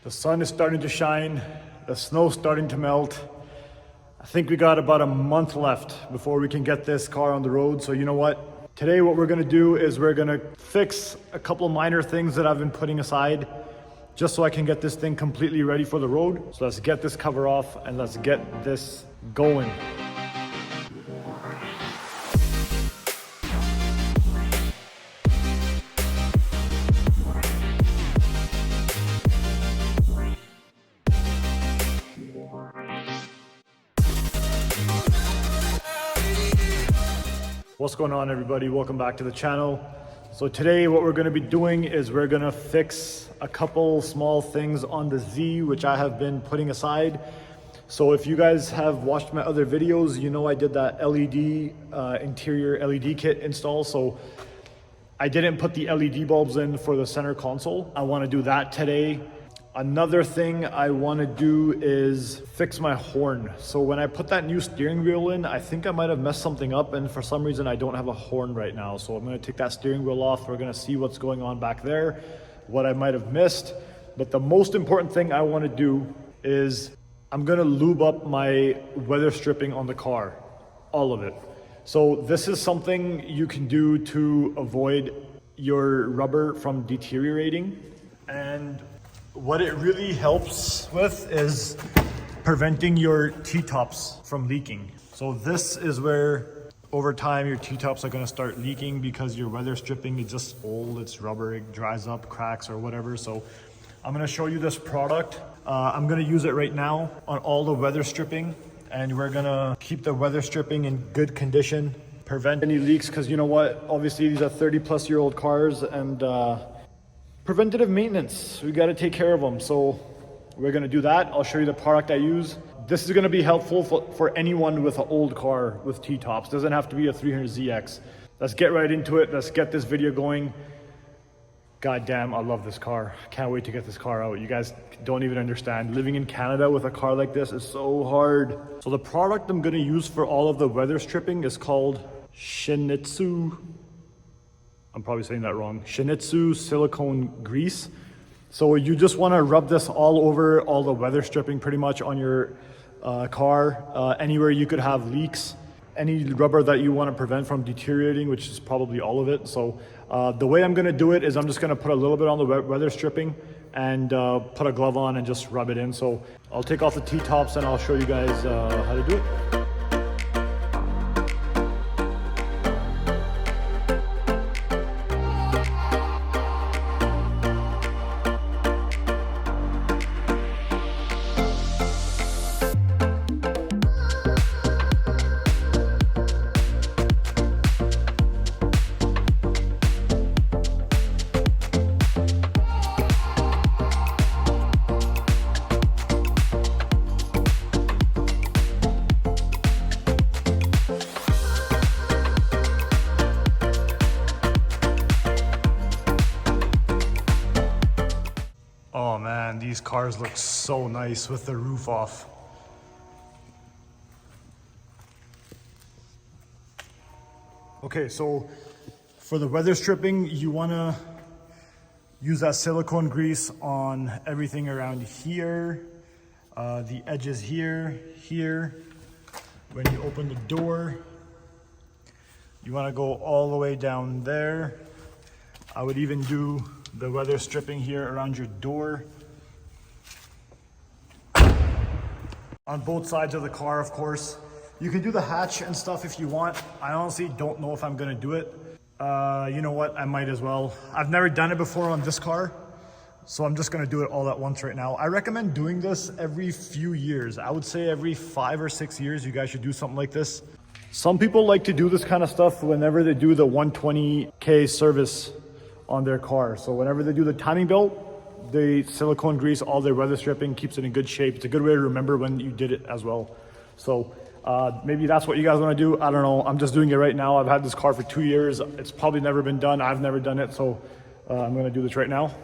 The sun is starting to shine, the snow's starting to melt. I think we got about a month left before we can get this car on the road. So you know what? Today what we're gonna do is we're gonna fix a couple minor things that I've been putting aside just so I can get this thing completely ready for the road. So let's get this cover off and let's get this going. What's going on, everybody? Welcome back to the channel. So today what we're going to be doing is we're going to fix a couple small things on the Z which I have been putting aside. So if you guys have watched my other videos, you know I did that LED interior LED kit install. So I didn't put the LED bulbs in for the center console. I want to do that today. Another thing I want to do is fix my horn. So when I put that new steering wheel in, I think I might have messed something up, and for some reason I don't have a horn right now. So I'm going to take that steering wheel off. We're going to see what's going on back there, what I might have missed. But the most important thing I want to do is I'm going to lube up my weather stripping on the car, all of it. So this is something you can do to avoid your rubber from deteriorating. And what it really helps with is preventing your T-tops from leaking. So this is where over time your T-tops are going to start leaking because your weather stripping is just old, it's rubber, it dries up, cracks or whatever. So I'm going to show you this product. I'm going to use it right now on all the weather stripping, and we're going to keep the weather stripping in good condition, prevent any leaks, because you know what, obviously these are 30-plus-year-old cars, and preventative maintenance, we got to take care of them. So we're going to do that. I'll show you the product I use. This is going to be helpful for anyone with an old car with T-tops. Doesn't have to be a 300ZX. Let's get right into it. Let's get this video going. God damn, I love this car. Can't wait to get this car out. You guys don't even understand. Living in Canada with a car like this is so hard. So the product I'm going to use for all of the weather stripping is called Shin-Etsu. I'm probably saying that wrong. Shin-Etsu silicone grease. So you just want to rub this all over all the weather stripping pretty much on your car. Anywhere you could have leaks, any rubber that you want to prevent from deteriorating, which is probably all of it. So the way I'm going to do it is I'm just going to put a little bit on the weather stripping and put a glove on and just rub it in. So I'll take off the T-tops and I'll show you guys how to do it. Oh man, these cars look so nice with the roof off. Okay, so for the weather stripping, you want to use that silicone grease on everything around here, the edges here, here. When you open the door, you want to go all the way down there. I would even do the weather stripping here around your door. On both sides of the car, of course. You can do the hatch and stuff if you want. I honestly don't know if I'm gonna do it. You know what, I might as well. I've never done it before on this car, so I'm just gonna do it all at once right now. I recommend doing this every few years. I would say every 5 or 6 years, you guys should do something like this. Some people like to do this kind of stuff whenever they do the 120K service on their car. So whenever they do the timing belt, they silicone grease all their weather stripping, keeps it in good shape. It's a good way to remember when you did it as well. So maybe that's what you guys want to do. I don't know. I'm just doing it right now. I've had this car for 2 years. It's probably never been done. I've never done it. So I'm going to do this right now.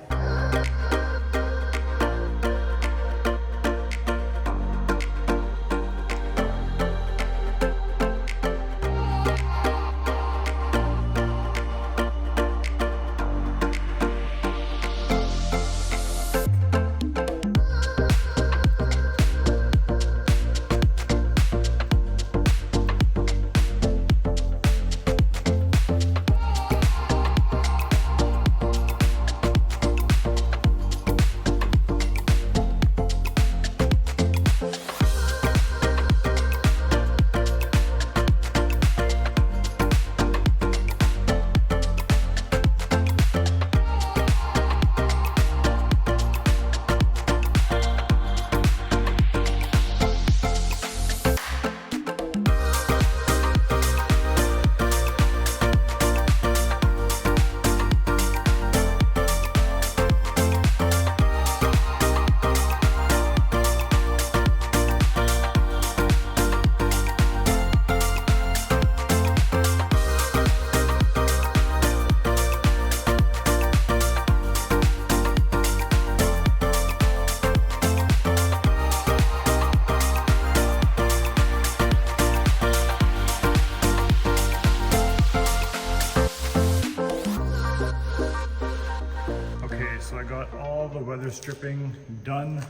stripping done.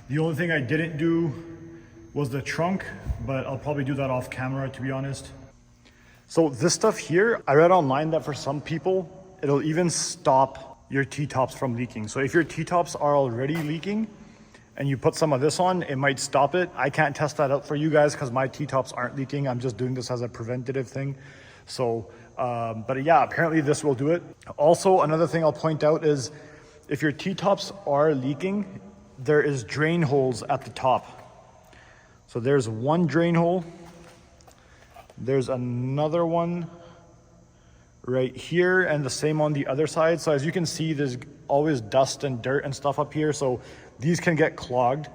The only thing I didn't do was the trunk, but I'll probably do that off camera, to be honest. So this stuff here, I read online that for some people, it'll even stop your T-tops from leaking. So if your T-tops are already leaking and you put some of this on, it might stop it. I can't test that out for you guys because my T-tops aren't leaking. I'm just doing this as a preventative thing. So, but yeah, apparently this will do it. Also, another thing I'll point out is if your T-tops are leaking, there is drain holes at the top. So there's one drain hole. There's another one right here, and the same on the other side. So as you can see, there's always dust and dirt and stuff up here. So these can get clogged.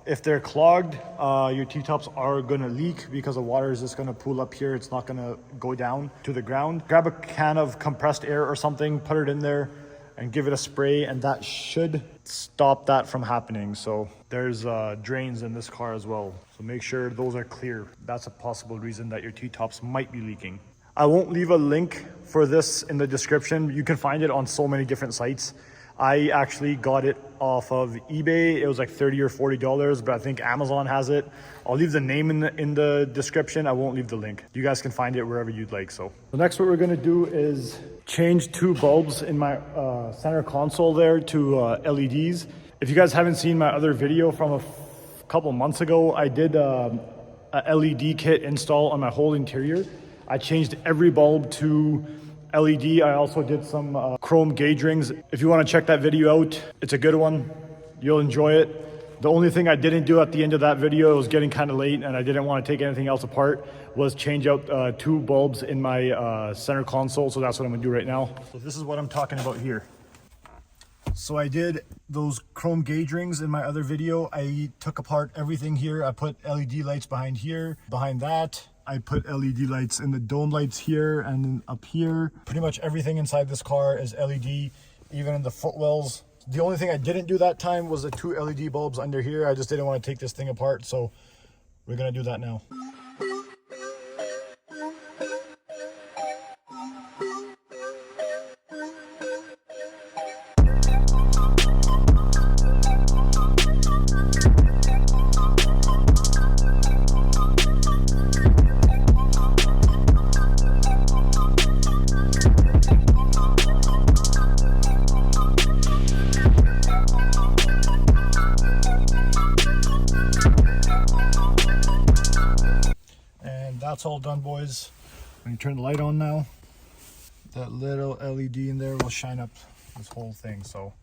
If they're clogged, your T-tops are gonna leak because the water is just gonna pool up here. It's not gonna go down to the ground. Grab a can of compressed air or something, put it in there and give it a spray, and that should stop that from happening. So there's drains in this car as well. So make sure those are clear. That's a possible reason that your T-tops might be leaking. I won't leave a link for this in the description. You can find it on so many different sites. I actually got it off of eBay. It was like $30 or $40, but I think Amazon has it. I'll leave the name in the description. I won't leave the link. You guys can find it wherever you'd like. So the next what we're gonna do is change 2 bulbs in my center console there to LEDs. If you guys haven't seen my other video from a couple months ago, I did a LED kit install on my whole interior. I changed every bulb to LED. I also did some chrome gauge rings. If you want to check that video out, it's a good one. You'll enjoy it. The only thing I didn't do at the end of that video, it was getting kind of late and I didn't want to take anything else apart, was change out 2 bulbs in my center console. So that's what I'm gonna do right now. So this is what I'm talking about here. So I did those chrome gauge rings in my other video. I took apart everything here. I put LED lights behind here, behind that. I put LED lights in the dome lights here and then up here. Pretty much everything inside this car is LED, even in the footwells. The only thing I didn't do that time was the 2 LED bulbs under here. I just didn't want to take this thing apart, so we're gonna do that now. That's all done, boys. When you turn the light on now, that little LED in there will shine up this whole thing. So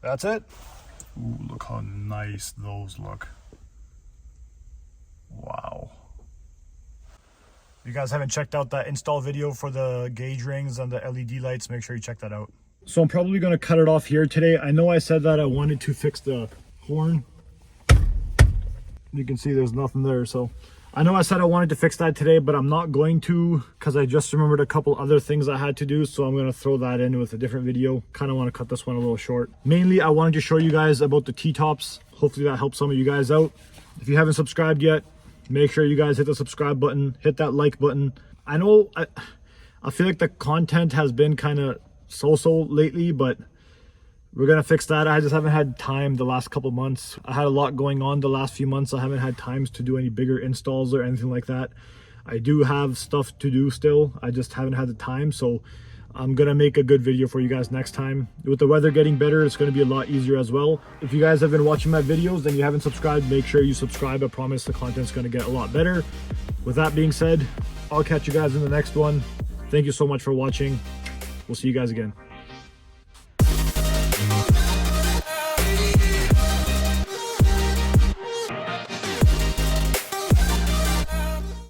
that's it. Ooh, look how nice those look. Wow. If you guys haven't checked out that install video for the gauge rings and the LED lights, make sure you check that out. So I'm probably going to cut it off here today. I know I said that I wanted to fix the horn. You can see there's nothing there, so I know I said I wanted to fix that today, but I'm not going to because I just remembered a couple other things I had to do. So I'm going to throw that in with a different video. Kind of want to cut this one a little short. Mainly, I wanted to show you guys about the T-tops. Hopefully that helps some of you guys out. If you haven't subscribed yet, make sure you guys hit the subscribe button, hit that like button. I know I feel like the content has been kind of so-so lately, but we're gonna fix that. I just haven't had time the last couple months. I had a lot going on the last few months. I haven't had times to do any bigger installs or anything like that. I do have stuff to do still. I just haven't had the time. So I'm gonna make a good video for you guys next time. With the weather getting better, it's gonna be a lot easier as well. If you guys have been watching my videos and you haven't subscribed, make sure you subscribe. I promise the content's gonna get a lot better. With that being said, I'll catch you guys in the next one. Thank you so much for watching. We'll see you guys again.